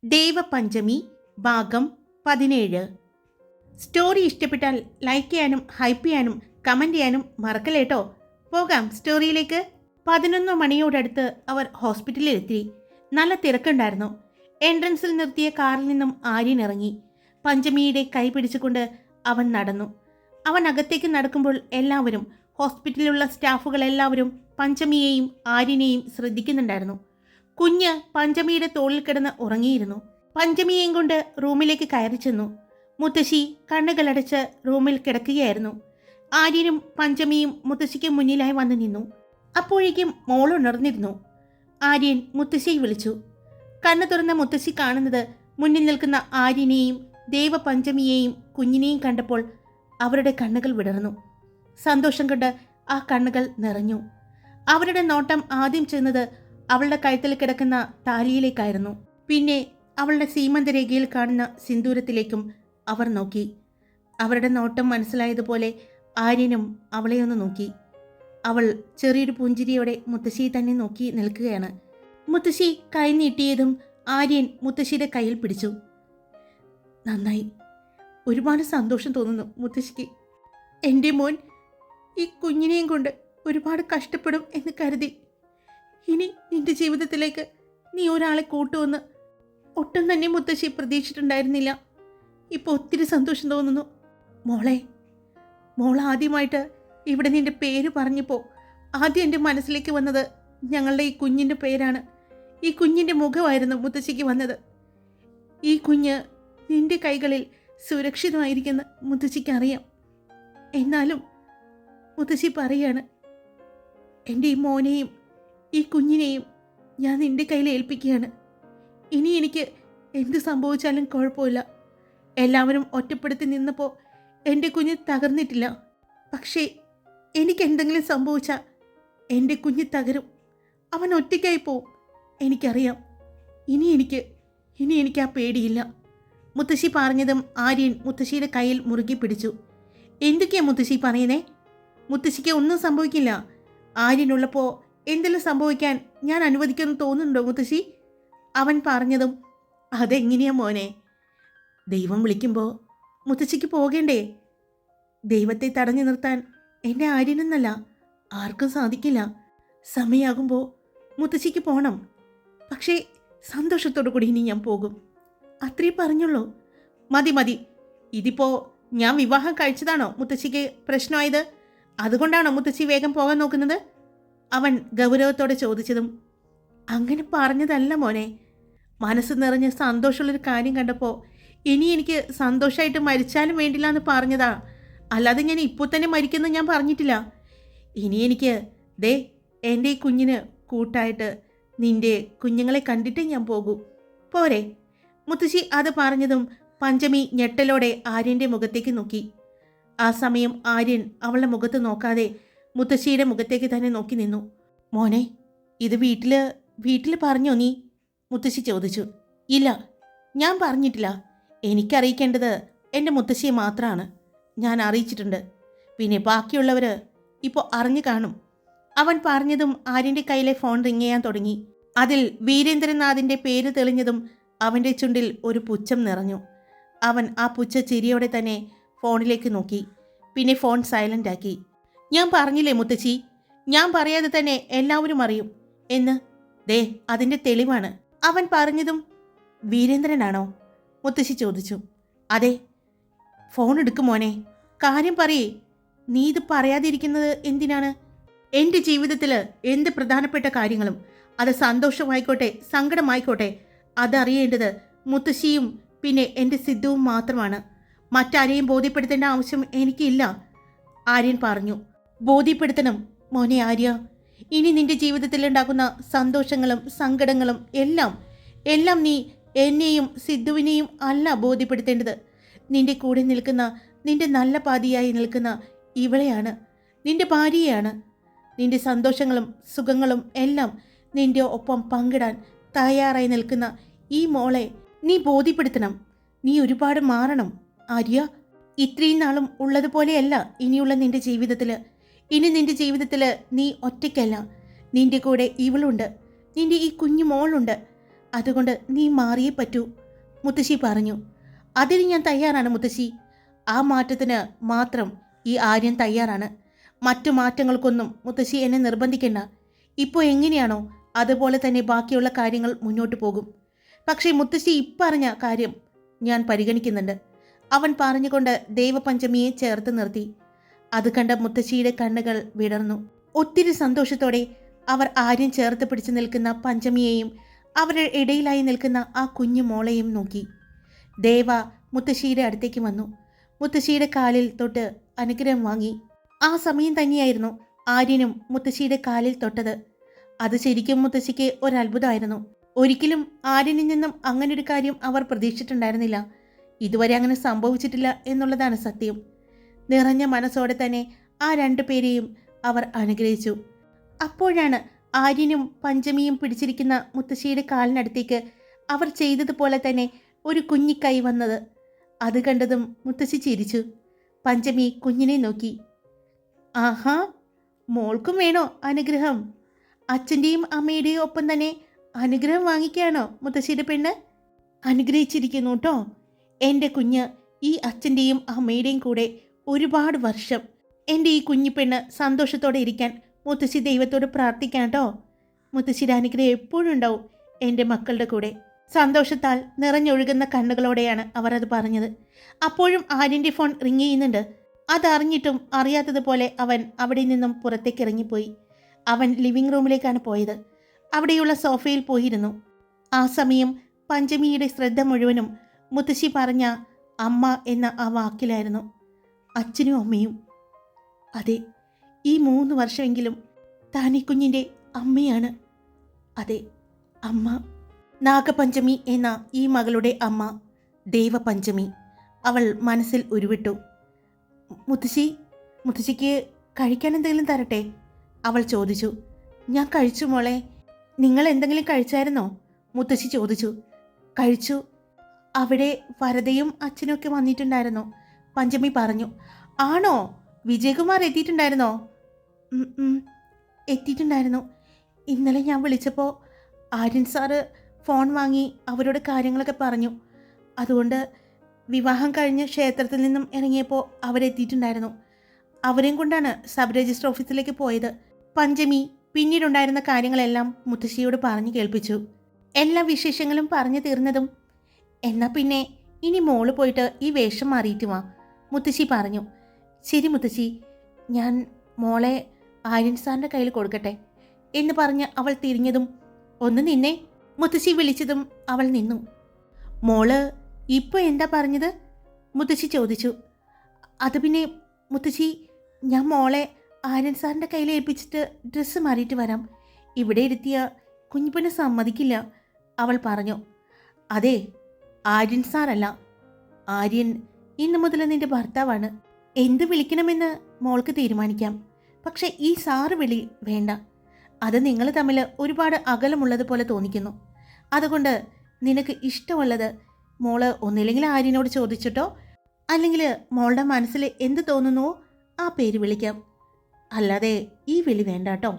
ദേവപഞ്ചമി ഭാഗം 17. സ്റ്റോറി ഇഷ്ടപ്പെട്ടാൽ ലൈക്ക് ചെയ്യാനും ഹൈപ്പ് ചെയ്യാനും കമൻറ്റ് ചെയ്യാനും മറക്കല്ലേട്ടോ. പോകാം സ്റ്റോറിയിലേക്ക്. 11 മണിയോടടുത്ത് അവർ ഹോസ്പിറ്റലിൽ എത്തി. നല്ല തിരക്കുണ്ടായിരുന്നു. എൻട്രൻസിൽ നിർത്തിയ കാറിൽ നിന്നും ആര്യൻ ഇറങ്ങി. പഞ്ചമിയുടെ കൈ പിടിച്ചുകൊണ്ട് അവൻ നടന്നു. അവൻ അകത്തേക്ക് നടക്കുമ്പോൾ എല്ലാവരും, ഹോസ്പിറ്റലിലുള്ള സ്റ്റാഫുകളെല്ലാവരും പഞ്ചമിയെയും ആര്യനെയും ശ്രദ്ധിക്കുന്നുണ്ടായിരുന്നു. കുഞ്ഞ് പഞ്ചമിയുടെ തോളിൽ കിടന്ന് ഉറങ്ങിയിരുന്നു. പഞ്ചമിയെയും കൊണ്ട് റൂമിലേക്ക് കയറി ചെന്നു. മുത്തശ്ശി കണ്ണുകളടച്ച് റൂമിൽ കിടക്കുകയായിരുന്നു. ആര്യനും പഞ്ചമിയും മുത്തശ്ശിക്ക് മുന്നിലായി വന്നു നിന്നു. അപ്പോഴേക്കും മോൾ ഉണർന്നിരുന്നു. ആര്യൻ മുത്തശ്ശിയെ വിളിച്ചു. കണ്ണു തുറന്ന മുത്തശ്ശി കാണുന്നത് മുന്നിൽ നിൽക്കുന്ന ആര്യനെയും ദേവപഞ്ചമിയെയും കുഞ്ഞിനെയും കണ്ടപ്പോൾ അവരുടെ കണ്ണുകൾ വിടർന്നു. സന്തോഷം കൊണ്ട് ആ കണ്ണുകൾ നിറഞ്ഞു. അവരുടെ നോട്ടം ആദ്യം ചെന്നത് അവളുടെ കഴുത്തിൽ കിടക്കുന്ന താലിയിലേക്കായിരുന്നു. പിന്നെ അവളുടെ സീമന്തരേഖയിൽ കാണുന്ന സിന്ദൂരത്തിലേക്കും അവർ നോക്കി. അവരുടെ നോട്ടം മനസ്സിലായതുപോലെ ആര്യനും അവളെ ഒന്ന് നോക്കി. അവൾ ചെറിയൊരു പുഞ്ചിരിയോടെ മുത്തശ്ശിയെ തന്നെ നോക്കി നിൽക്കുകയാണ്. മുത്തശ്ശി കൈ നീട്ടിയതും ആര്യൻ മുത്തശ്ശിയുടെ കയ്യിൽ പിടിച്ചു. നന്നായി, ഒരുപാട് സന്തോഷം തോന്നുന്നു മുത്തശ്ശിക്ക്. എൻ്റെ മോൻ ഈ കുഞ്ഞിനെയും കൊണ്ട് ഒരുപാട് കഷ്ടപ്പെടും എന്ന് കരുതി. ഇനി നിന്റെ ജീവിതത്തിലേക്ക് നീ ഒരാളെ കൂട്ടുവന്ന് ഒട്ടും തന്നെ മുത്തശ്ശി പ്രതീക്ഷിച്ചിട്ടുണ്ടായിരുന്നില്ല. ഇപ്പോൾ ഒത്തിരി സന്തോഷം തോന്നുന്നു. മോൾ ആദ്യമായിട്ട് ഇവിടെ നിന്റെ പേര് പറഞ്ഞപ്പോൾ ആദ്യം എൻ്റെ മനസ്സിലേക്ക് വന്നത് ഞങ്ങളുടെ ഈ കുഞ്ഞിൻ്റെ പേരാണ്. ഈ കുഞ്ഞിൻ്റെ മുഖമായിരുന്നു മുത്തശ്ശിക്ക് വന്നത്. ഈ കുഞ്ഞ് നിന്റെ കൈകളിൽ സുരക്ഷിതമായിരിക്കുന്ന മുത്തശ്ശിക്ക് അറിയാം. എന്നാലും മുത്തശ്ശി പറയാണ്, എൻ്റെ ഈ മോനെയും ഈ കുഞ്ഞിനെയും ഞാൻ നിന്റെ കയ്യിൽ ഏൽപ്പിക്കുകയാണ്. ഇനി എനിക്ക് എന്ത് സംഭവിച്ചാലും കുഴപ്പമില്ല. എല്ലാവരും ഒറ്റപ്പെടുത്തി നിന്നപ്പോൾ എൻ്റെ കുഞ്ഞ് തകർന്നിട്ടില്ല. പക്ഷേ എനിക്ക് എന്തെങ്കിലും സംഭവിച്ചാൽ എൻ്റെ കുഞ്ഞ് തകരും. അവൻ ഒറ്റയ്ക്കായി പോവും. എനിക്കറിയാം. ഇനി എനിക്ക് ആ പേടിയില്ല. മുത്തശ്ശി പറഞ്ഞതും ആര്യൻ മുത്തശ്ശിയുടെ കയ്യിൽ മുറുകി പിടിച്ചു. എന്തൊക്കെയാ മുത്തശ്ശി പറയുന്നേ? മുത്തശ്ശിക്ക് ഒന്നും സംഭവിക്കില്ല. ആര്യനുള്ളപ്പോൾ എന്തെങ്കിലും സംഭവിക്കാൻ ഞാൻ അനുവദിക്കുമെന്ന് തോന്നുന്നുണ്ടോ മുത്തശ്ശി? അവൻ പറഞ്ഞതും അതെങ്ങനെയാ മോനെ? ദൈവം വിളിക്കുമ്പോൾ മുത്തശ്ശിക്ക് പോകേണ്ടേ? ദൈവത്തെ തടഞ്ഞു നിർത്താൻ എൻ്റെ ആര്യനെന്നല്ല ആർക്കും സാധിക്കില്ല. സമയമാകുമ്പോൾ മുത്തശ്ശിക്ക് പോകണം. പക്ഷേ സന്തോഷത്തോടു കൂടി ഇനി ഞാൻ പോകും. അത്രേ പറഞ്ഞുള്ളൂ. മതി. ഇതിപ്പോൾ ഞാൻ വിവാഹം കഴിച്ചതാണോ മുത്തശ്ശിക്ക് പ്രശ്നമായത്? അതുകൊണ്ടാണോ മുത്തശ്ശി വേഗം പോകാൻ നോക്കുന്നത്? അവൻ ഗൗരവത്തോടെ ചോദിച്ചതും അങ്ങനെ പറഞ്ഞതല്ല മോനെ. മനസ്സ് നിറഞ്ഞ് സന്തോഷമുള്ളൊരു കാര്യം കണ്ടപ്പോൾ ഇനി എനിക്ക് സന്തോഷമായിട്ട് മരിച്ചാലും വേണ്ടില്ല എന്ന് പറഞ്ഞതാ. അല്ലാതെ ഞാൻ ഇപ്പോൾ തന്നെ മരിക്കുമെന്ന് ഞാൻ പറഞ്ഞിട്ടില്ല. ഇനി എനിക്ക് എൻ്റെ ഈ കുഞ്ഞിന് കൂട്ടായിട്ട് നിൻ്റെ കുഞ്ഞുങ്ങളെ കണ്ടിട്ടേ ഞാൻ പോകൂ. പോരെ? മുത്തശ്ശി അത് പറഞ്ഞതും പഞ്ചമി ഞെട്ടലോടെ ആര്യൻ്റെ മുഖത്തേക്ക് നോക്കി. ആ സമയം ആര്യൻ അവളുടെ മുഖത്ത് നോക്കാതെ മുത്തശ്ശിയുടെ മുഖത്തേക്ക് തന്നെ നോക്കി നിന്നു. മോനെ, ഇത് വീട്ടിൽ പറഞ്ഞോ നീ? മുത്തശ്ശി ചോദിച്ചു. ഇല്ല, ഞാൻ പറഞ്ഞിട്ടില്ല. എനിക്കറിയിക്കേണ്ടത് എൻ്റെ മുത്തശ്ശിയെ മാത്രമാണ്. ഞാൻ അറിയിച്ചിട്ടുണ്ട്. പിന്നെ ബാക്കിയുള്ളവർ ഇപ്പോൾ അറിഞ്ഞു കാണും. അവൻ പറഞ്ഞതും ആര്യൻ്റെ കയ്യിലെ ഫോൺ റിങ് ചെയ്യാൻ തുടങ്ങി. അതിൽ വീരേന്ദ്രനാഥിൻ്റെ പേര് തെളിഞ്ഞതും അവൻ്റെ ചുണ്ടിൽ ഒരു പുച്ഛം നിറഞ്ഞു. അവൻ ആ പുച്ഛ ചിരിയോടെ തന്നെ ഫോണിലേക്ക് നോക്കി. പിന്നെ ഫോൺ സൈലൻ്റ് ആക്കി. ഞാൻ പറഞ്ഞില്ലേ മുത്തശ്ശി, ഞാൻ പറയാതെ തന്നെ എല്ലാവരും അറിയും എന്ന്. അതിൻ്റെ തെളിവാണ്. അവൻ പറഞ്ഞതും വീരേന്ദ്രനാണോ? മുത്തശ്ശി ചോദിച്ചു. അതെ. ഫോൺ എടുക്കും മോനെ, കാര്യം പറയേ. നീ ഇത് പറയാതിരിക്കുന്നത് എന്തിനാണ്? എൻ്റെ ജീവിതത്തിൽ എന്ത് പ്രധാനപ്പെട്ട കാര്യങ്ങളും, അത് സന്തോഷമായിക്കോട്ടെ സങ്കടമായിക്കോട്ടെ, അതറിയേണ്ടത് മുത്തശ്ശിയും പിന്നെ എൻ്റെ സിദ്ധുവും മാത്രമാണ്. മറ്റാരെയും ബോധ്യപ്പെടുത്തേണ്ട ആവശ്യം എനിക്കില്ല. ആര്യൻ പറഞ്ഞു. ബോധ്യപ്പെടുത്തണം മോനെ ആര്യ. ഇനി നിന്റെ ജീവിതത്തിൽ ഉണ്ടാകുന്ന സന്തോഷങ്ങളും സങ്കടങ്ങളും എല്ലാം നീ എന്നെയും സിദ്ധുവിനെയും അല്ല ബോധ്യപ്പെടുത്തേണ്ടത്. നിന്റെ കൂടെ നിൽക്കുന്ന, നിന്റെ നല്ല പാതിയായി നിൽക്കുന്ന ഇവളെയാണ്, നിന്റെ ഭാര്യയാണ്. നിന്റെ സന്തോഷങ്ങളും സുഖങ്ങളും എല്ലാം നിന്റെ ഒപ്പം പങ്കിടാൻ തയ്യാറായി നിൽക്കുന്ന ഈ മോളെ നീ ബോധ്യപ്പെടുത്തണം. നീ ഒരുപാട് മാറണം ആര്യ. ഇത്രയും നാളും ഉള്ളതുപോലെയല്ല ഇനിയുള്ള നിന്റെ ജീവിതത്തിൽ. ഇനി നിന്റെ ജീവിതത്തിൽ നീ ഒറ്റയ്ക്കല്ല. നിന്റെ കൂടെ ഇവളുണ്ട്, നിന്റെ ഈ കുഞ്ഞു മോളുണ്ട്. അതുകൊണ്ട് നീ മാറിയേ പറ്റൂ, മുത്തശ്ശി പറഞ്ഞു. അതിന് ഞാൻ തയ്യാറാണ് മുത്തശ്ശി. ആ മാറ്റത്തിന് മാത്രം ഈ ആര്യൻ തയ്യാറാണ്. മറ്റു മാറ്റങ്ങൾക്കൊന്നും മുത്തശ്ശി എന്നെ നിർബന്ധിക്കണ്ട. ഇപ്പോൾ എങ്ങനെയാണോ അതുപോലെ തന്നെ ബാക്കിയുള്ള കാര്യങ്ങൾ മുന്നോട്ട് പോകും. പക്ഷേ മുത്തശ്ശി ഇപ്പറഞ്ഞ കാര്യം ഞാൻ പരിഗണിക്കുന്നുണ്ട്. അവൻ പറഞ്ഞുകൊണ്ട് ദേവപഞ്ചമിയെ ചേർത്ത് നിർത്തി. അത് കണ്ട മുത്തശ്ശിയുടെ കണ്ണുകൾ വിടർന്നു. ഒത്തിരി സന്തോഷത്തോടെ അവർ ആര്യൻ ചേർത്ത് പിടിച്ചു നിൽക്കുന്ന പഞ്ചമിയെയും അവരുടെ ഇടയിലായി നിൽക്കുന്ന ആ കുഞ്ഞു മോളെയും നോക്കി. ദേവ മുത്തശ്ശിയുടെ അടുത്തേക്ക് വന്നു. മുത്തശ്ശിയുടെ കാലിൽ തൊട്ട് അനുഗ്രഹം വാങ്ങി. ആ സമയം തന്നെയായിരുന്നു ആര്യനും മുത്തശ്ശിയുടെ കാലിൽ തൊട്ടത്. അത് ശരിക്കും മുത്തശ്ശിക്ക് ഒരത്ഭുതമായിരുന്നു. ഒരിക്കലും ആര്യനിൽ നിന്നും അങ്ങനൊരു കാര്യം അവർ പ്രതീക്ഷിച്ചിട്ടുണ്ടായിരുന്നില്ല. ഇതുവരെ അങ്ങനെ സംഭവിച്ചിട്ടില്ല എന്നുള്ളതാണ് സത്യം. നിറഞ്ഞ മനസ്സോടെ തന്നെ ആ രണ്ടു പേരെയും അവർ അനുഗ്രഹിച്ചു. അപ്പോഴാണ് ആര്യനും പഞ്ചമിയും പിടിച്ചിരിക്കുന്ന മുത്തശ്ശിയുടെ കാലിനടുത്തേക്ക് അവർ ചെയ്തതുപോലെ തന്നെ ഒരു കുഞ്ഞിക്കൈ വന്നത്. അത് കണ്ടതും മുത്തശ്ശി ചിരിച്ചു. പഞ്ചമി കുഞ്ഞിനെ നോക്കി. ആഹാ, മോൾക്കും വേണോ അനുഗ്രഹം? അച്ഛൻ്റെയും അമ്മയുടെയും ഒപ്പം തന്നെ അനുഗ്രഹം വാങ്ങിക്കുകയാണോ മുത്തശ്ശിയുടെ പെണ്ണ്? അനുഗ്രഹിച്ചിരിക്കുന്നു കേട്ടോ. എൻ്റെ കുഞ്ഞ് ഈ അച്ഛൻ്റെയും അമ്മയുടെയും കൂടെ ഒരുപാട് വർഷം എൻ്റെ ഈ കുഞ്ഞിപ്പെണ്ണ് സന്തോഷത്തോടെ ഇരിക്കാൻ മുത്തശ്ശി ദൈവത്തോട് പ്രാർത്ഥിക്കാം കേട്ടോ. മുത്തശ്ശിയുടെ അനുഗ്രഹം എപ്പോഴും ഉണ്ടാവും എൻ്റെ മക്കളുടെ കൂടെ. സന്തോഷത്താൽ നിറഞ്ഞൊഴുകുന്ന കണ്ണുകളോടെയാണ് അവർ അത് പറഞ്ഞത്. അപ്പോഴും ആര്യൻ്റെ ഫോൺ റിങ് ചെയ്യുന്നുണ്ട്. അതറിഞ്ഞിട്ടും അറിയാത്തതുപോലെ അവൻ അവിടെ നിന്നും പുറത്തേക്ക് ഇറങ്ങിപ്പോയി. അവൻ ലിവിംഗ് റൂമിലേക്കാണ് പോയത്. അവിടെയുള്ള സോഫയിൽ പോയിരുന്നു. ആ സമയം പഞ്ചമിയുടെ ശ്രദ്ധ മുഴുവനും മുത്തശ്ശി പറഞ്ഞ അമ്മ എന്ന ആ വാക്കിലായിരുന്നു. അച്ഛനും അമ്മയും. അതെ, ഈ 3 വർഷമെങ്കിലും താൻ ഈ കുഞ്ഞിൻ്റെ അമ്മയാണ്. അതെ, അമ്മ. നാഗപഞ്ചമി എന്ന ഈ മകളുടെ അമ്മ ദേവപഞ്ചമി. അവൾ മനസ്സിൽ ഉരുവിട്ടു. മുത്തശ്ശിക്ക് കഴിക്കാൻ എന്തെങ്കിലും തരട്ടെ? അവൾ ചോദിച്ചു. ഞാൻ കഴിച്ചു മോളെ. നിങ്ങൾ എന്തെങ്കിലും കഴിച്ചായിരുന്നോ? മുത്തശ്ശി ചോദിച്ചു. കഴിച്ചു. അവിടെ വരദയും അച്ഛനൊക്കെ വന്നിട്ടുണ്ടായിരുന്നു, പഞ്ചമി പറഞ്ഞു. ആണോ? വിജയകുമാർ എത്തിയിട്ടുണ്ടായിരുന്നോ? എത്തിയിട്ടുണ്ടായിരുന്നു. ഇന്നലെ ഞാൻ വിളിച്ചപ്പോൾ ആര്യൻ സാറ് ഫോൺ വാങ്ങി അവരോട് കാര്യങ്ങളൊക്കെ പറഞ്ഞു. അതുകൊണ്ട് വിവാഹം കഴിഞ്ഞ് ക്ഷേത്രത്തിൽ നിന്നും ഇറങ്ങിയപ്പോൾ അവരെത്തിയിട്ടുണ്ടായിരുന്നു. അവരെയും കൊണ്ടാണ് സബ് രജിസ്റ്റർ ഓഫീസിലേക്ക് പോയത്. പഞ്ചമി പിന്നീടുണ്ടായിരുന്ന കാര്യങ്ങളെല്ലാം മുത്തശ്ശിയോട് പറഞ്ഞു കേൾപ്പിച്ചു. എല്ലാ വിശേഷങ്ങളും പറഞ്ഞു തീർന്നതും എന്നാൽ പിന്നെ ഇനി മോള് പോയിട്ട് ഈ വേഷം മാറിയിട്ട് വാ, മുത്തശ്ശി പറഞ്ഞു. ശരി മുത്തശ്ശി, ഞാൻ മോളെ ആര്യൻ സാറിൻ്റെ കയ്യിൽ കൊടുക്കട്ടെ എന്ന് പറഞ്ഞ് അവൾ തിരിഞ്ഞതും ഒന്ന് നിന്നേ, മുത്തശ്ശി വിളിച്ചതും അവൾ നിന്നു. മോള് ഇപ്പോൾ എന്താ പറഞ്ഞത്? മുത്തശ്ശി ചോദിച്ചു. അത് പിന്നെ മുത്തശ്ശി, ഞാൻ മോളെ ആര്യൻ സാറിൻ്റെ കയ്യിൽ ഏൽപ്പിച്ചിട്ട് ഡ്രസ്സ് മാറിയിട്ട് വരാം. ഇവിടെ ഇരുത്തിയ കുഞ്ഞിപ്പനെ സമ്മതിക്കില്ല, അവൾ പറഞ്ഞു. അതെ, ആര്യൻ സാറല്ല, ആര്യൻ ഇന്നു മുതൽ നിന്റെ ഭർത്താവാണ്. എന്ത് വിളിക്കണമെന്ന് മോൾക്ക് തീരുമാനിക്കാം. പക്ഷെ ഈ സാറ് വിളി വേണ്ട. അത് നിങ്ങൾ തമ്മിൽ ഒരുപാട് അകലമുള്ളതുപോലെ തോന്നിക്കുന്നു. അതുകൊണ്ട് നിനക്ക് ഇഷ്ടമുള്ളത് മോള് ഒന്നില്ലെങ്കിൽ ആര്യനോട് ചോദിച്ചിട്ടോ അല്ലെങ്കിൽ മോളുടെ മനസ്സിൽ എന്ത് തോന്നുന്നുവോ ആ പേര് വിളിക്കാം. അല്ലാതെ ഈ വിളി വേണ്ട കേട്ടോ,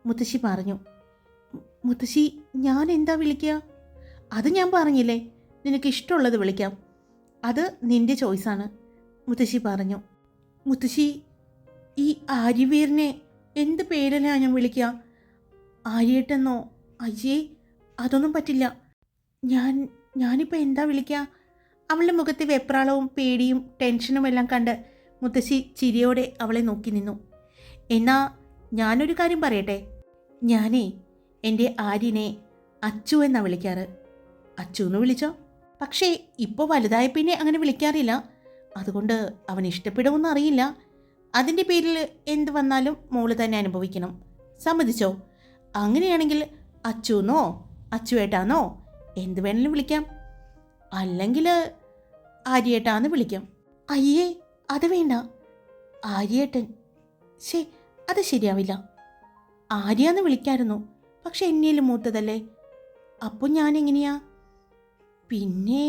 മുത്തശ്ശി പറഞ്ഞു. മുത്തശ്ശി, ഞാൻ എന്താ വിളിക്കുക? അത് ഞാൻ പറഞ്ഞില്ലേ, നിനക്ക് ഇഷ്ടമുള്ളത് വിളിക്കാം. അത് നിൻ്റെ ചോയ്സാണ്, മുത്തശ്ശി പറഞ്ഞു. മുത്തശ്ശി, ഈ ആര്യവീറിനെ എന്ത് പേരിലാണ് ഞാൻ വിളിക്കുക? ആര്യേട്ടെന്നോ? അയ്യേ, അതൊന്നും പറ്റില്ല. ഞാനിപ്പോൾ എന്താ വിളിക്കുക? അവളുടെ മുഖത്തെ വെപ്രാളവും പേടിയും ടെൻഷനും എല്ലാം കണ്ട് മുത്തശ്ശി ചിരിയോടെ അവളെ നോക്കി നിന്നു. എന്നാ ഞാനൊരു കാര്യം പറയട്ടെ. ഞാനേ എൻ്റെ ആര്യനെ അച്ചു എന്നാണ് വിളിക്കാറ്. അച്ചു എന്ന് വിളിച്ചോ. പക്ഷേ ഇപ്പോൾ വലുതായ പിന്നെ അങ്ങനെ വിളിക്കാറില്ല. അതുകൊണ്ട് അവൻ ഇഷ്ടപ്പെടുമെന്ന് അറിയില്ല. അതിൻ്റെ പേരിൽ എന്ത് വന്നാലും മോള് തന്നെ അനുഭവിക്കണം. സമ്മതിച്ചോ? അങ്ങനെയാണെങ്കിൽ അച്ചുന്നോ അച്ചുവേട്ടാന്നോ എന്ത് വേണമെങ്കിലും വിളിക്കാം. അല്ലെങ്കിൽ ആര്യേട്ടാന്ന് വിളിക്കാം. അയ്യേ, അത് വേണ്ട. ആര്യേട്ടൻ. അത് ശരിയാവില്ല. ആര്യാന്ന് വിളിക്കായിരുന്നു, പക്ഷെ എന്നേലും മൂത്തതല്ലേ. അപ്പോൾ ഞാനെങ്ങനെയാ? പിന്നെ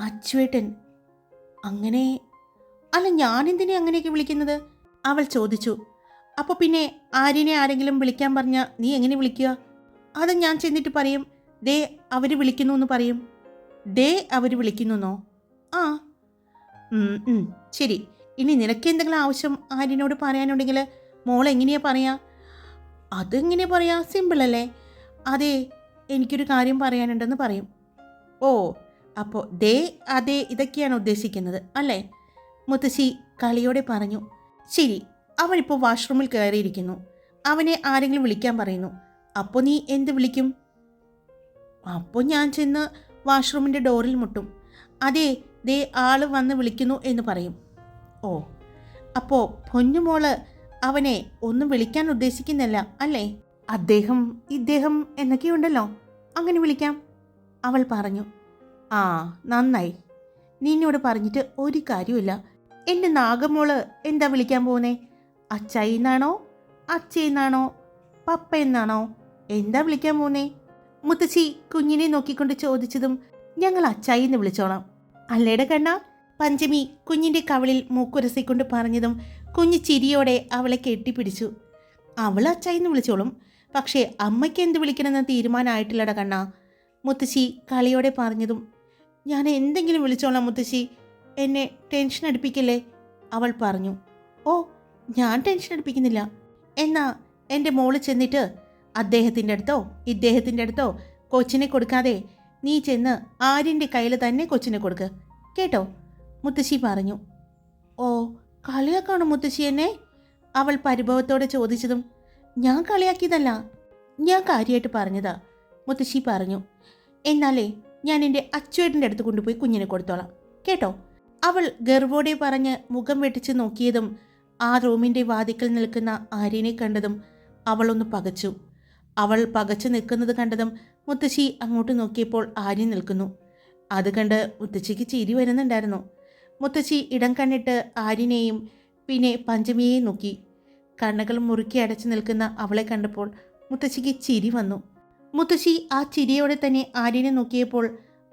അച്ചുവേട്ടൻ. അങ്ങനെ അല്ല, ഞാനെന്തിനെ അങ്ങനെയൊക്കെ വിളിക്കുന്നത്? അവൾ ചോദിച്ചു. അപ്പോൾ പിന്നെ ആര്യനെ ആരെങ്കിലും വിളിക്കാൻ പറഞ്ഞാൽ നീ എങ്ങനെ വിളിക്കുക? അത് ഞാൻ ചെന്നിട്ട് പറയും ദേ അവർ വിളിക്കുന്നു എന്ന് പറയും. ദേ അവർ വിളിക്കുന്നുന്നോ? ആ. ശരി. ഇനി നിനക്ക് എന്തെങ്കിലും ആവശ്യം ആര്യനോട് പറയാനുണ്ടെങ്കിൽ മോൾ എങ്ങനെയാ പറയാ? അതെങ്ങനെയാ പറയാ? സിമ്പിളല്ലേ. അതെ, എനിക്കൊരു കാര്യം പറയാനുണ്ടെന്ന് പറയും. ഓ, അപ്പോൾ ദേ അതെ ഇതൊക്കെയാണ് ഉദ്ദേശിക്കുന്നത് അല്ലേ? മുത്തശ്ശി കളിയോടെ പറഞ്ഞു. ശരി, അവനിപ്പോൾ വാഷ്റൂമിൽ കയറിയിരിക്കുന്നു. അവനെ ആരെങ്കിലും വിളിക്കാൻ പറയുന്നു. അപ്പോൾ നീ എന്ത് വിളിക്കും? അപ്പോൾ ഞാൻ ചെന്ന് വാഷ്റൂമിൻ്റെ ഡോറിൽ മുട്ടും. അതെ, ദേ ആൾ വന്ന് വിളിക്കുന്നു എന്ന് പറയും. ഓ, അപ്പോൾ പൊന്നുമോള് അവനെ ഒന്നും വിളിക്കാൻ ഉദ്ദേശിക്കുന്നില്ല അല്ലേ? അദ്ദേഹം ഇദ്ദേഹം എന്നൊക്കെയുണ്ടല്ലോ, അങ്ങനെ വിളിക്കാം, അവൾ പറഞ്ഞു. ആ, നന്നായി. നിന്നോട് പറഞ്ഞിട്ട് ഒരു കാര്യമില്ല. എൻ്റെ നാഗമോള് എന്താ വിളിക്കാൻ പോകുന്നേ? അച്ചായി എന്നാണോ, അച്ചയെന്നാണോ, പപ്പ എന്നാണോ, എന്താ വിളിക്കാൻ പോകുന്നേ? മുത്തശ്ശി കുഞ്ഞിനെ നോക്കിക്കൊണ്ട് ചോദിച്ചതും ഞങ്ങൾ അച്ചായി എന്ന് വിളിച്ചോളാം അല്ലേടെ കണ്ണ? പഞ്ചമി കുഞ്ഞിൻ്റെ കവളിൽ മൂക്കുരസിക്കൊണ്ട് പറഞ്ഞതും കുഞ്ഞ് ചിരിയോടെ അവളെ കെട്ടിപ്പിടിച്ചു. അവൾ അച്ചായി എന്ന് വിളിച്ചോളും, പക്ഷേ അമ്മയ്ക്ക് എന്ത് വിളിക്കണമെന്ന് തീരുമാനമായിട്ടില്ലട കണ്ണ, മുത്തശ്ശി കളിയോടെ പറഞ്ഞതും ഞാൻ എന്തെങ്കിലും വിളിച്ചോളാം മുത്തശ്ശി, എന്നെ ടെൻഷൻ അടുപ്പിക്കല്ലേ, അവൾ പറഞ്ഞു. ഓ, ഞാൻ ടെൻഷൻ അടുപ്പിക്കുന്നില്ല. എന്നാ എൻ്റെ മോള് ചെന്നിട്ട് അദ്ദേഹത്തിൻ്റെ അടുത്തോ ഇദ്ദേഹത്തിൻ്റെ അടുത്തോ കൊച്ചിനെ കൊടുക്കാതെ നീ ചെന്ന് ആര്യൻ്റെ കയ്യിൽ തന്നെ കൊച്ചിനെ കൊടുക്ക് കേട്ടോ, മുത്തശ്ശി പറഞ്ഞു. ഓ, കളിയാക്കാണോ മുത്തശ്ശി എന്നെ? അവൾ പരിഭവത്തോടെ ചോദിച്ചതും ഞാൻ കളിയാക്കിയതല്ല, ഞാൻ കാര്യമായിട്ട് പറഞ്ഞതാ, മുത്തശ്ശി പറഞ്ഞു. എന്നാലേ ഞാൻ എൻ്റെ അച്ചുവേട്ടൻ്റെ അടുത്ത് കൊണ്ടുപോയി കുഞ്ഞിനെ കൊടുത്തോളാം കേട്ടോ, അവൾ ഗർവോടെ പറഞ്ഞ് മുഖം വെട്ടിച്ച് നോക്കിയതും ആ റൂമിൻ്റെ വാതിക്കൽ നിൽക്കുന്ന ആര്യനെ കണ്ടതും അവളൊന്ന് പകച്ചു. അവൾ പകച്ചു നിൽക്കുന്നത് കണ്ടതും മുത്തശ്ശി അങ്ങോട്ട് നോക്കിയപ്പോൾ ആര്യൻ നിൽക്കുന്നു. അത് കണ്ട് മുത്തശ്ശിക്ക് ചിരി വരുന്നുണ്ടായിരുന്നു. മുത്തശ്ശി ഇടം കണ്ണിട്ട് ആര്യനെയും പിന്നെ പഞ്ചമിയെയും നോക്കി. കണ്ണുകൾ മുറുക്കി അടച്ചു നിൽക്കുന്ന അവളെ കണ്ടപ്പോൾ മുത്തശ്ശിക്ക് ചിരി വന്നു. മുത്തശ്ശി ആ ചിരിയോടെ തന്നെ ആര്യനെ നോക്കിയപ്പോൾ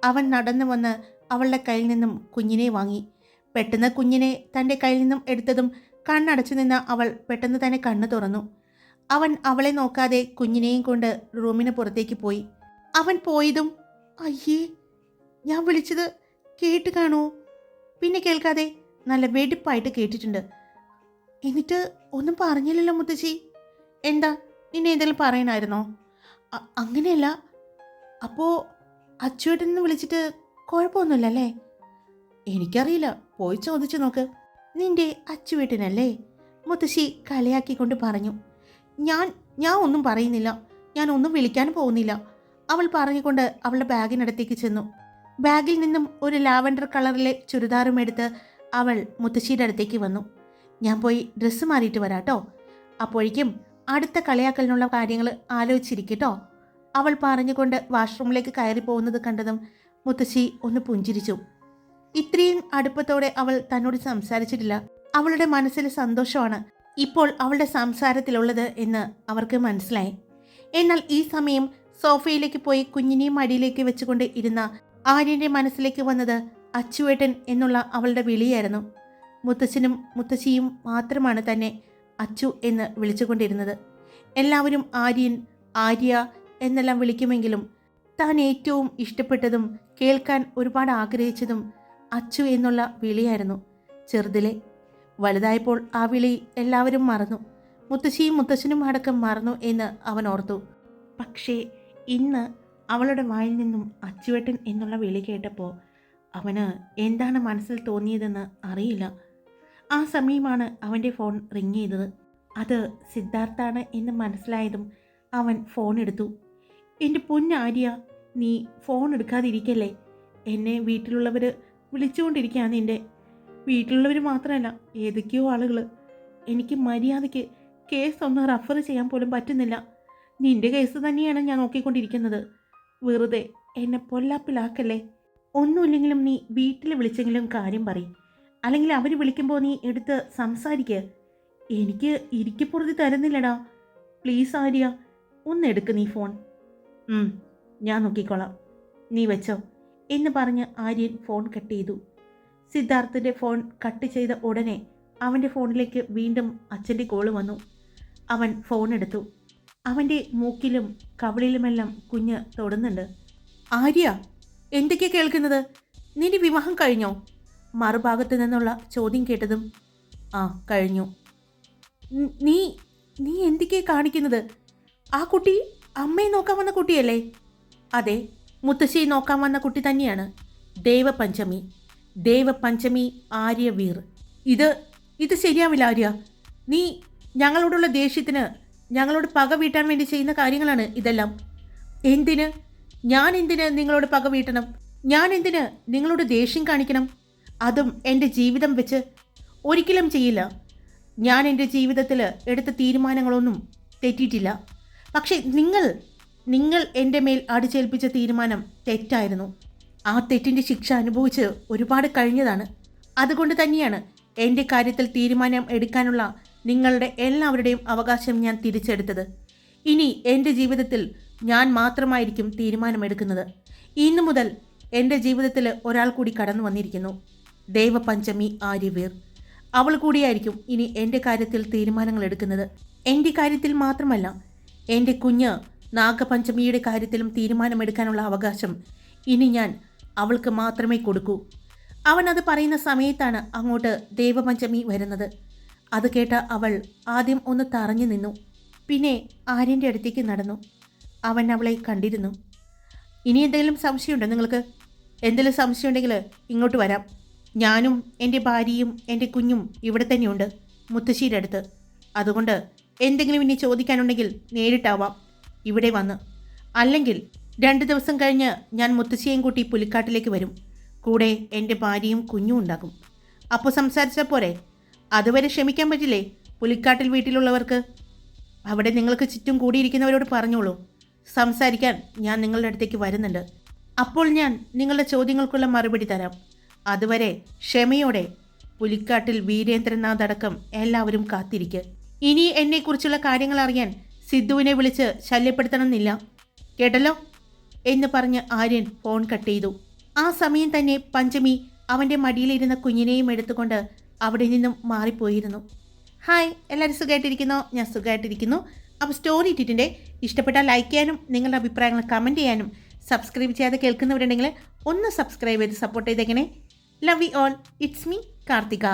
അവൻ നടന്നു വന്ന് അവളുടെ കയ്യിൽ നിന്നും കുഞ്ഞിനെ വാങ്ങി. പെട്ടെന്ന് കുഞ്ഞിനെ തൻ്റെ കയ്യിൽ നിന്നും എടുത്തതും കണ്ണടച്ചു നിന്ന അവൾ പെട്ടെന്ന് തന്നെ കണ്ണു തുറന്നു. അവൻ അവളെ നോക്കാതെ കുഞ്ഞിനെയും കൊണ്ട് റൂമിന് പുറത്തേക്ക് പോയി. അവൻ പോയതും അയ്യേ, ഞാൻ വിളിച്ചത് കേട്ട് കാണൂ? പിന്നെ കേൾക്കാതെ നല്ല വെടിപ്പായിട്ട് കേട്ടിട്ടുണ്ട്. എന്നിട്ട് ഒന്നും പറഞ്ഞില്ലല്ലോ മുത്തശ്ശി. എന്താ, നിന്നെ എന്തെങ്കിലും പറയാനായിരുന്നോ? അങ്ങനെയല്ല. അപ്പോൾ അച്ചുവേട്ടനെന്ന് വിളിച്ചിട്ട് കുഴപ്പമൊന്നുമില്ലല്ലേ? എനിക്കറിയില്ല, പോയി ചോദിച്ചു നോക്ക്. നിന്റെ അച്ചുവേട്ടനല്ലേ? മുത്തശ്ശി കളിയാക്കിക്കൊണ്ട് പറഞ്ഞു. ഞാൻ ഒന്നും പറയുന്നില്ല, ഞാൻ ഒന്നും വിളിക്കാൻ പോകുന്നില്ല, അവൾ പറഞ്ഞുകൊണ്ട് അവളുടെ ബാഗിനടുത്തേക്ക് ചെന്നു. ബാഗിൽ നിന്നും ഒരു ലാവൻഡർ കളറിലെ ചുരിദാറും എടുത്ത് അവൾ മുത്തശ്ശിയുടെ അടുത്തേക്ക് വന്നു. ഞാൻ പോയി ഡ്രസ്സ് മാറിയിട്ട് വരാട്ടോ, അപ്പോഴേക്കും അടുത്ത കളിയാക്കലിനുള്ള കാര്യങ്ങൾ ആലോചിച്ചിരിക്കട്ടോ, അവൾ പറഞ്ഞുകൊണ്ട് വാഷ്റൂമിലേക്ക് കയറി പോകുന്നത് കണ്ടതും മുത്തശ്ശി ഒന്ന് പുഞ്ചിരിച്ചു. ഇത്രയും അടുപ്പത്തോടെ അവൾ തന്നോട് സംസാരിച്ചിട്ടില്ല. അവളുടെ മനസ്സിൽ സന്തോഷമാണ് ഇപ്പോൾ അവളുടെ സംസാരത്തിലുള്ളത് എന്ന് അവർക്ക് മനസ്സിലായി. എന്നാൽ ഈ സമയം സോഫയിലേക്ക് പോയി കുഞ്ഞിനെയും മടിയിലേക്ക് വെച്ചുകൊണ്ട് ഇരുന്ന ആര്യൻ്റെ മനസ്സിലേക്ക് വന്നത് അച്ചുവേട്ടൻ എന്നുള്ള അവളുടെ വിളിയായിരുന്നു. മുത്തച്ഛനും മുത്തശ്ശിയും മാത്രമാണ് തന്നെ അച്ചു എന്ന് വിളിച്ചുകൊണ്ടിരുന്നത്. എല്ലാവരും ആര്യൻ, ആര്യ എന്നെല്ലാം വിളിക്കുമെങ്കിലും താൻ ഏറ്റവും ഇഷ്ടപ്പെട്ടതും കേൾക്കാൻ ഒരുപാട് ആഗ്രഹിച്ചതും അച്ചു എന്നുള്ള വിളിയായിരുന്നു ചെറുതിലെ. വലുതായപ്പോൾ ആ വിളി എല്ലാവരും മറന്നു, മുത്തശ്ശിയും മുത്തശ്ശനും അടക്കം മറന്നു എന്ന് അവൻ ഓർത്തു. പക്ഷേ ഇന്ന് അവളുടെ വായിൽ നിന്നും അച്ചുവേട്ടൻ എന്നുള്ള വിളി കേട്ടപ്പോൾ അവന് എന്താണ് മനസ്സിൽ തോന്നിയതെന്ന് അറിയില്ല. ആ സമയമാണ് അവൻ്റെ ഫോൺ റിങ് ചെയ്തത്. അത് സിദ്ധാർത്ഥാണ് എന്ന് മനസ്സിലായതും അവൻ ഫോൺ എടുത്തു. എൻ്റെ പൊന്നാര്യ, നീ ഫോൺ എടുക്കാതിരിക്കല്ലേ, എന്നെ വീട്ടിലുള്ളവർ വിളിച്ചുകൊണ്ടിരിക്കുകയാണ്. നിൻ്റെ വീട്ടിലുള്ളവർ മാത്രമല്ല, ഏതൊക്കെയോ ആളുകൾ. എനിക്ക് മര്യാദയ്ക്ക് കേസ് ഒന്ന് റെഫർ ചെയ്യാൻ പോലും പറ്റുന്നില്ല. നിൻ്റെ കേസ് തന്നെയാണ് ഞാൻ നോക്കിക്കൊണ്ടിരിക്കുന്നത്. വെറുതെ എന്നെ പൊല്ലാപ്പിലാക്കല്ലേ. ഒന്നുമില്ലെങ്കിലും നീ വീട്ടിൽ വിളിച്ചെങ്കിലും കാര്യം പറയും, അല്ലെങ്കിൽ അവർ വിളിക്കുമ്പോൾ നീ എടുത്ത് സംസാരിക്കുക. എനിക്ക് ഇരിക്കപ്പുറത്ത് തരുന്നില്ലടാ. പ്ലീസ് ആര്യ, ഒന്നെടുക്ക് നീ ഫോൺ. ഞാൻ നോക്കിക്കോളാം, നീ വെച്ചോ എന്ന് പറഞ്ഞ് ആര്യൻ ഫോൺ കട്ട് ചെയ്തു. സിദ്ധാർത്ഥിൻ്റെ ഫോൺ കട്ട് ചെയ്ത ഉടനെ അവൻ്റെ ഫോണിലേക്ക് വീണ്ടും അച്ഛൻ്റെ കോള് വന്നു. അവൻ ഫോൺ എടുത്തു. അവൻ്റെ മൂക്കിലും കവിളിലുമെല്ലാം കുഞ്ഞ് തൊടുന്നുണ്ട്. ആര്യ, എന്തൊക്കെയാ കേൾക്കുന്നത്? നിന്റെ വിവാഹം കഴിഞ്ഞോ? മറുഭാഗത്ത് നിന്നുള്ള ചോദ്യം കേട്ടതും ആ കഴിഞ്ഞു. നീ നീ എന്തൊക്കെയാ കാണിക്കുന്നത്? ആ കുട്ടി അമ്മയെ നോക്കാൻ വന്ന കുട്ടിയല്ലേ? അതെ, മുത്തശ്ശിയെ നോക്കാൻ വന്ന കുട്ടി തന്നെയാണ്. ദേവപഞ്ചമി, ദേവപഞ്ചമി ആര്യവീർ. ഇത് ശരിയാവില്ല ആര്യ. നീ ഞങ്ങളോടുള്ള ദേഷ്യത്തിന്, ഞങ്ങളോട് പക വീട്ടാൻ വേണ്ടി ചെയ്യുന്ന കാര്യങ്ങളാണ് ഇതെല്ലാം. എന്തിന്? ഞാൻ എന്തിന് നിങ്ങളോട് പക വീട്ടണം? ഞാൻ എന്തിന് നിങ്ങളോട് ദേഷ്യം കാണിക്കണം? അതും എൻ്റെ ജീവിതം വെച്ച്? ഒരിക്കലും ചെയ്യില്ല. ഞാൻ എൻ്റെ ജീവിതത്തിൽ എടുത്ത തീരുമാനങ്ങളൊന്നും തെറ്റിയിട്ടില്ല. പക്ഷേ നിങ്ങൾ എൻ്റെ മേൽ അടിച്ചേൽപ്പിച്ച തീരുമാനം തെറ്റായിരുന്നു. ആ തെറ്റിൻ്റെ ശിക്ഷ അനുഭവിച്ച് ഒരുപാട് കഴിഞ്ഞതാണ്. അതുകൊണ്ട് തന്നെയാണ് എൻ്റെ കാര്യത്തിൽ തീരുമാനം എടുക്കാനുള്ള നിങ്ങളുടെ എല്ലാവരുടെയും അവകാശം ഞാൻ തിരിച്ചെടുത്തത്. ഇനി എൻ്റെ ജീവിതത്തിൽ ഞാൻ മാത്രമായിരിക്കും തീരുമാനമെടുക്കുന്നത്. ഇന്നു മുതൽ എൻ്റെ ജീവിതത്തിൽ ഒരാൾ കൂടി കടന്നു വന്നിരിക്കുന്നു, ദേവപഞ്ചമി ആര്യവീർ. അവൾ കൂടിയായിരിക്കും ഇനി എൻ്റെ കാര്യത്തിൽ തീരുമാനങ്ങൾ എടുക്കുന്നത്. എൻ്റെ കാര്യത്തിൽ മാത്രമല്ല, എൻ്റെ കുഞ്ഞ് നാഗപഞ്ചമിയുടെ കാര്യത്തിലും തീരുമാനമെടുക്കാനുള്ള അവകാശം ഇനി ഞാൻ അവൾക്ക് മാത്രമേ കൊടുക്കൂ. അവൻ അത് പറയുന്ന സമയത്താണ് അങ്ങോട്ട് ദേവപഞ്ചമി വരുന്നത്. അത് കേട്ട അവൾ ആദ്യം ഒന്ന് തറഞ്ഞു നിന്നു. പിന്നെ ആര്യൻ്റെ അടുത്തേക്ക് നടന്നു. അവൻ അവളെ കണ്ടിരുന്നു. ഇനി എന്തെങ്കിലും സംശയമുണ്ടോ നിങ്ങൾക്ക്? എന്തെങ്കിലും സംശയമുണ്ടെങ്കിൽ ഇങ്ങോട്ട് വരാം. ഞാനും എൻ്റെ ഭാര്യയും എൻ്റെ കുഞ്ഞും ഇവിടെ തന്നെയുണ്ട്, മുത്തശ്ശിയുടെ അടുത്ത്. അതുകൊണ്ട് എന്തെങ്കിലും ഇനി ചോദിക്കാനുണ്ടെങ്കിൽ നേരിട്ടാവാം ഇവിടെ വന്ന്. അല്ലെങ്കിൽ 2 ദിവസം കഴിഞ്ഞ് ഞാൻ മുത്തശ്ശിയെയും കൂട്ടി പുലിക്കാട്ടിലേക്ക് വരും. കൂടെ എൻ്റെ ഭാര്യയും കുഞ്ഞും ഉണ്ടാകും. അപ്പോൾ സംസാരിച്ചാൽ പോരെ? അതുവരെ ക്ഷമിക്കാൻ പറ്റില്ലേ പുലിക്കാട്ടിൽ വീട്ടിലുള്ളവർക്ക്? അവിടെ നിങ്ങൾക്ക് ചുറ്റും കൂടിയിരിക്കുന്നവരോട് പറഞ്ഞോളൂ, സംസാരിക്കാൻ ഞാൻ നിങ്ങളുടെ അടുത്തേക്ക് വരുന്നുണ്ട്. അപ്പോൾ ഞാൻ നിങ്ങളുടെ ചോദ്യങ്ങൾക്കുള്ള മറുപടി തരാം. അതുവരെ ക്ഷമയോടെ പുലിക്കാട്ടിൽ വീരേന്ദ്രനാഥ് അടക്കം എല്ലാവരും കാത്തിരിക്കുക. ഇനി എന്നെക്കുറിച്ചുള്ള കാര്യങ്ങൾ അറിയാൻ സിദ്ധുവിനെ വിളിച്ച് ശല്യപ്പെടുത്തണമെന്നില്ല, കേട്ടല്ലോ എന്ന് പറഞ്ഞ് ആര്യൻ ഫോൺ കട്ട് ചെയ്തു. ആ സമയം തന്നെ പഞ്ചമി അവൻ്റെ മടിയിലിരുന്ന കുഞ്ഞിനെയും എടുത്തുകൊണ്ട് അവിടെ നിന്നും മാറിപ്പോയിരുന്നു. ഹായ്, എല്ലാവരും സുഖമായിട്ടിരിക്കുന്നോ? ഞാൻ സുഖമായിട്ടിരിക്കുന്നു. അപ്പോൾ സ്റ്റോറി ഇട്ടിട്ടുണ്ട്. ഇഷ്ടപ്പെട്ടാൽ ലൈക്ക് ചെയ്യാനും നിങ്ങളുടെ അഭിപ്രായങ്ങൾ കമൻറ്റ് ചെയ്യാനും സബ്സ്ക്രൈബ് ചെയ്യാതെ കേൾക്കുന്നവരുണ്ടെങ്കിൽ ഒന്ന് സബ്സ്ക്രൈബ് ചെയ്ത് സപ്പോർട്ട് ചെയ്തേക്കണേ. Love you all. It's me Karthika.